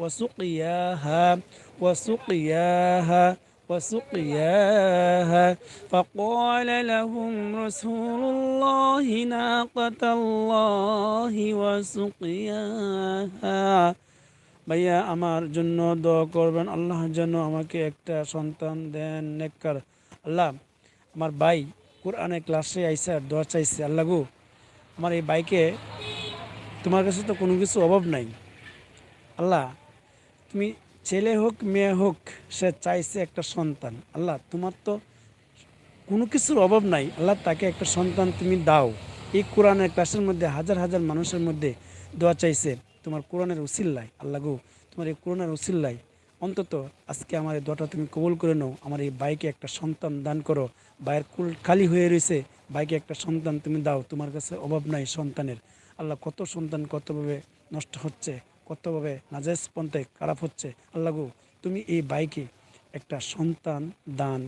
وسقياها وسقياها وسقياها فقال لهم رسول الله ناقة الله وسقياها ভাইয়া আমার জন্য দোয়া করবেন, আল্লাহর জন্য আমাকে একটা সন্তান দেন নেককার। আল্লাহ, আমার ভাই কোরআনে ক্লাসে আইসা দোয়া চাইছে। আল্লাহ গো, আমার এই বাইকে, তোমার কাছে তো কোনো কিছু অভাব নাই। আল্লাহ, তুমি ছেলে হোক মেয়ে হোক, সে চাইছে একটা সন্তান। আল্লাহ, তোমার তো কোনো কিছুর অভাব নাই। আল্লাহ, তাকে একটা সন্তান তুমি দাও। এই কোরআনের ক্লাসের মধ্যে হাজার হাজার মানুষের মধ্যে দোয়া চাইছে তোমার কোরআনের উসিল্লায়। আল্লাহ গো, তোমার এই কোরআনের উসিল্লায় অন্তত আজকে আমার এই দোয়াটা তুমি কবুল করে নাও। আমার এই বাইকে একটা সন্তান দান করো। বাইয়ের কুল খালি হয়ে রয়েছে, বাইকে একটা সন্তান তুমি দাও। তোমার কাছে অভাব নাই সন্তানের। আল্লাহ, কত সন্তান কতভাবে নষ্ট হচ্ছে, কতভাবে নাজায়েজ পন্থায় খারাপ হচ্ছে। আল্লাহ গো, তুমি এই বাইকে একটা সন্তান দান